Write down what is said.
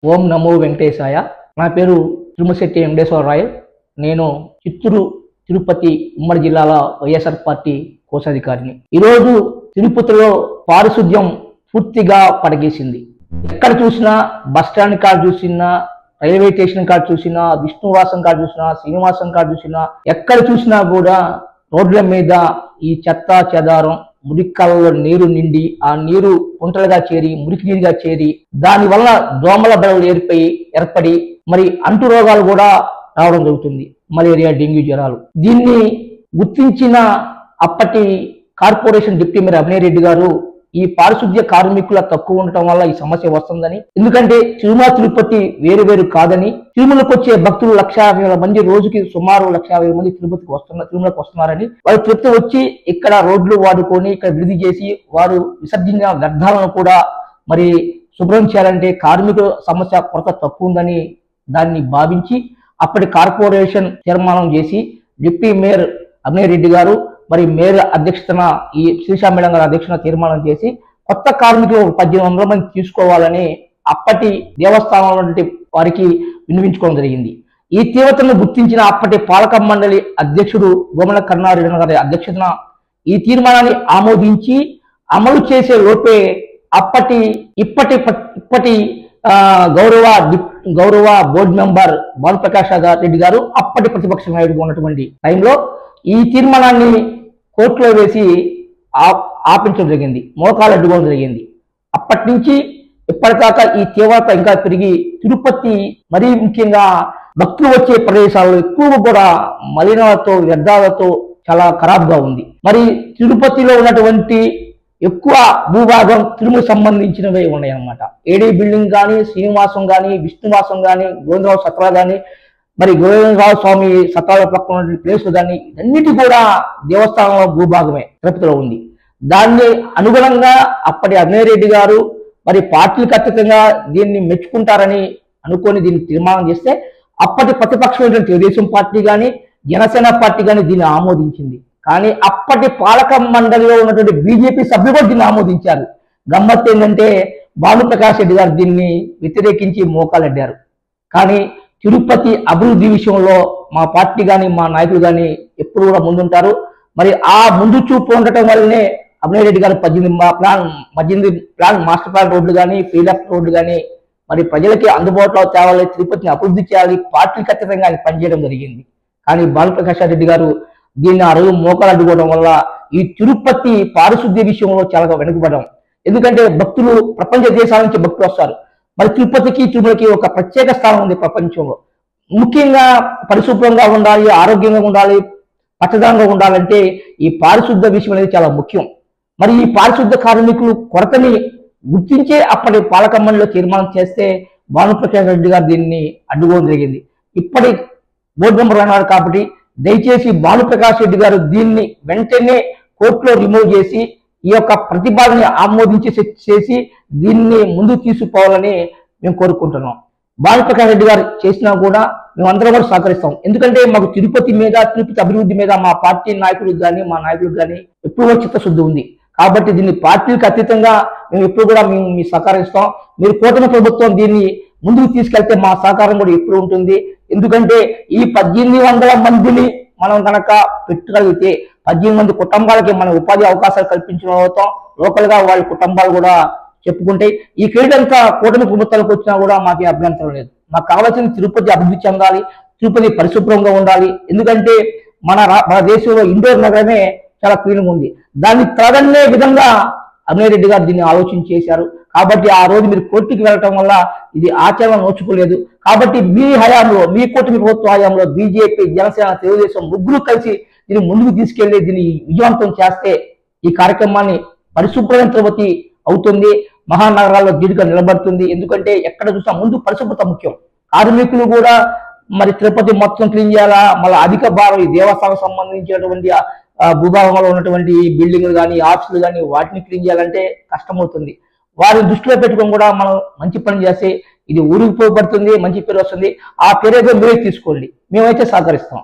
ఓం నమో వెంకటేశాయ. నా పేరు తిరుమశెట్టి వెంకటేశ్వరరాయ్. నేను చిత్తూరు తిరుపతి ఉమ్మడి జిల్లాల వైఎస్ఆర్ పార్టీ కోశాధికారిని. ఈరోజు తిరుపతిలో పారిశుద్ధ్యం పూర్తిగా పడగేసింది. ఎక్కడ చూసినా బస్టాండ్ కాడ చూసినా, రైల్వే స్టేషన్ కాడ చూసినా, విష్ణువాసం కాడ చూసినా, శ్రీనివాసం కాడ చూసినా, ఎక్కడ చూసినా కూడా రోడ్ల మీద ఈ చెత్త చెదారం, మురికాలలో నీరు నిండి ఆ నీరు కుంటలుగా చేరి మురికి నీరుగా చేరి దానివల్ల దోమల బెడలు ఏర్పడి మరి అంటు రోగాలు కూడా రావడం జరుగుతుంది. మలేరియా, డెంగ్యూ జ్వరాలు. దీన్ని గుర్తించిన అప్పటి corporation deputy mayor Abhinay Reddy గారు ఈ పారిశుద్ధ్య కార్మికుల తక్కువ ఉండటం వల్ల ఈ సమస్య వస్తుందని, ఎందుకంటే తిరుమల తిరుపతి వేరు కాదని, తిరుమలకు వచ్చే భక్తులు 1,50,000 మంది, రోజుకి సుమారు 1,50,000 మంది తిరుమలకు వస్తున్నారని, వాళ్ళు తిరుపతి వచ్చి ఇక్కడ రోడ్లు వాడుకొని ఇక్కడ విడిది చేసి వారు విసర్జించిన వ్యర్థాలను కూడా మరి శుభ్రం చేయాలంటే కార్మికుల సమస్య కొరత తక్కువ ఉందని దాన్ని భావించి అప్పటి కార్పొరేషన్ తీర్మానం చేసి డిప్యూటీ మేయర్ అభినయ్ రెడ్డి గారు మరి మేయర్ అధ్యక్షతన ఈ శ్రీశా మేడం గారి అధ్యక్షతన తీర్మానం చేసి కొత్త కార్మికులు 1,800 మంది తీసుకోవాలని అప్పటి దేవస్థానం వారికి విన్నవించుకోవడం జరిగింది. ఈ తీవ్రతను గుర్తించిన అప్పటి పాలక మండలి అధ్యక్షుడు గోమల కరుణారెడ్డి గారి అధ్యక్షతన ఈ తీర్మానాన్ని ఆమోదించి అమలు చేసే లోపే ఇప్పటి గౌరవ బోర్డు మెంబర్ భానుప్రకాష్ రెడ్డి గారు అప్పటి ప్రతిపక్ష నాయకుడిగా ఉన్నటువంటి టైంలో ఈ తీర్మానాన్ని కోర్టులో వేసి ఆపించడం జరిగింది, మోకాలు అడ్డుకోవడం జరిగింది. అప్పటి నుంచి ఇప్పటిదాకా ఈ తీవ్రత ఇంకా పెరిగి తిరుపతి మరీ ముఖ్యంగా భక్తులు వచ్చే ప్రదేశాల్లో ఎక్కువ కూడా మలినాలతో వ్యర్థాలతో చాలా ఖరాబ్గా ఉంది. మరి తిరుపతిలో ఉన్నటువంటి ఎక్కువ భూభాగం తిరుమల సంబంధించినవే ఉన్నాయన్నమాట. ఏడీ బిల్డింగ్ కానీ, శ్రీనివాసం కానీ, విష్ణువాసం కానీ, గోవిందరావు సత్రా కానీ, మరి గోవిందరావు స్వామి సత్రాల పక్కన ఉన్న ప్లేసులు కానీ ఇవన్నిటి కూడా దేవస్థానంలో భూభాగమే తిరుపతిలో ఉంది. దాన్ని అనుగుణంగా అప్పటి అభినయ్ రెడ్డి గారు మరి పార్టీలకు అతీతంగా దీన్ని మెచ్చుకుంటారని అనుకొని దీన్ని తీర్మానం చేస్తే అప్పటి ప్రతిపక్షమైనటువంటి తెలుగుదేశం పార్టీ కానీ, జనసేన పార్టీ కానీ దీన్ని ఆమోదించింది. కానీ అప్పటి పాలక మండలిలో ఉన్నటువంటి బీజేపీ సభ్యులు కూడా దీన్ని ఆమోదించారు. గమ్మత్తు ఏంటంటే భానుప్రకాష్ రెడ్డి గారు దీన్ని వ్యతిరేకించి మోకాలడ్డారు. కానీ తిరుపతి అభివృద్ధి విషయంలో మా పార్టీ కానీ మా నాయకులు కానీ ఎప్పుడు కూడా ముందుంటారు. మరి ఆ ముందు చూపు ఉండటం వల్లనే అభినయ్ రెడ్డి గారు 18 ప్లాన్ మాస్టర్ ప్లాన్ రోడ్లు కానీ, ఫీల్డ్ రోడ్లు కానీ మరి ప్రజలకి అందుబాటులో తేవాలి, తిరుపతిని అభివృద్ధి చేయాలి, పార్టీకి అతీతంగా ఆయన పనిచేయడం జరిగింది. కానీ భానుప్రకాష్ రెడ్డి గారు దీన్ని ఆ రోజు మోకాలు అడ్డుకోవడం వల్ల ఈ తిరుపతి పారిశుద్ధ్య విషయంలో చాలా వెనుకబడడం. ఎందుకంటే భక్తులు ప్రపంచ దేశాల నుంచి భక్తులు వస్తారు. మరి తిరుమలకి ఒక ప్రత్యేక స్థానం ఉంది ప్రపంచంలో. ముఖ్యంగా పరిశుభ్రంగా ఉండాలి, ఆరోగ్యంగా ఉండాలి, పచ్చదనంగా ఉండాలంటే ఈ పారిశుద్ధ్య విషయం అనేది చాలా ముఖ్యం. మరి ఈ పారిశుద్ధ్య కార్మికులు కొరతని గుర్తించే అప్పటి పాలక మండలిలో తీర్మానం చేస్తే భానుప్రకాష్ రెడ్డి గారు దీన్ని అడ్డుకోవడం జరిగింది. ఇప్పటి బోర్డు మెంబర్ అన్నారు కాబట్టి దయచేసి భానుప్రకాష్ రెడ్డి గారు దీన్ని వెంటనే కోర్టులో రిమూవ్ చేసి ఈ యొక్క ప్రతిపాదనని ఆమోదించేసి దీన్ని ముందుకు తీసుకుపోవాలని మేము కోరుకుంటున్నాం. భానుప్రకాష్ రెడ్డి గారు చేసినా కూడా మేమందరం కూడా సహకరిస్తాం. ఎందుకంటే మాకు తిరుపతి అభివృద్ధి మీద మా పార్టీ నాయకులకు కానీ మా నాయకులకు కానీ ఎప్పుడూ చిత్తశుద్ధి ఉంది. కాబట్టి దీన్ని పార్టీలకు అతీతంగా మేము ఎప్పుడు కూడా మేము సహకరిస్తాం. మీరు కూటమి ప్రభుత్వం దీన్ని ముందుకు తీసుకెళ్తే మా సహకారం కూడా ఎప్పుడు ఉంటుంది. ఎందుకంటే ఈ 1,800 మందిని మనం కనుక పెట్టగలిగితే 18 మంది కుటుంబాలకి మనం ఉపాధి అవకాశాలు కల్పించడం అవుతాం. లోకల్ గా వాళ్ళ కుటుంబాలు కూడా చెప్పుకుంటే ఈ క్రీడంతా కూటమి ప్రభుత్వాలకు వచ్చినా కూడా మాకు అభ్యంతరం లేదు. మాకు కావాల్సింది తిరుపతి అభివృద్ధి చెందాలి, తిరుపతి పరిశుభ్రంగా ఉండాలి. ఎందుకంటే మన దేశంలో ఇండోర్ నగరమే చాలా క్లీన్గా ఉంది. దాన్ని తగన్నే విధంగా అభినయ్ రెడ్డి గారు దీన్ని ఆలోచన చేశారు. కాబట్టి ఆ రోజు మీరు కోర్టుకి వెళ్ళటం వల్ల ఇది ఆచరణ నోచుకోలేదు. కాబట్టి మీ కూటమి ప్రభుత్వ హయాంలో బీజేపీ, జనసేన, తెలుగుదేశం ముగ్గురు కలిసి దీన్ని ముందుకు తీసుకెళ్లి దీన్ని విజయవంతం చేస్తే ఈ కార్యక్రమాన్ని పరిశుభ్రమైన తిరుపతి అవుతుంది, మహానగరాల్లో దీటుగా నిలబడుతుంది. ఎందుకంటే ఎక్కడ చూసినా ముందు పరిశుభ్రత ముఖ్యం. కార్మికులు కూడా మరి తిరుపతి మొత్తం క్లీన్ చేయాలా, మళ్ళీ అధిక భారం ఈ దేవస్థానం సంబంధించినటువంటి భూభాగంలో ఉన్నటువంటి బిల్డింగ్లు కానీ, ఆఫీసులు కానీ వాటిని క్లీన్ చేయాలంటే కష్టమవుతుంది. వారిని దృష్టిలో పెట్టుకొని కూడా మనం మంచి పని చేస్తే ఇది ఊరికి పోబడుతుంది, మంచి పేరు వస్తుంది. ఆ పేరు మీరే తీసుకోండి, మేమైతే సహకరిస్తాం.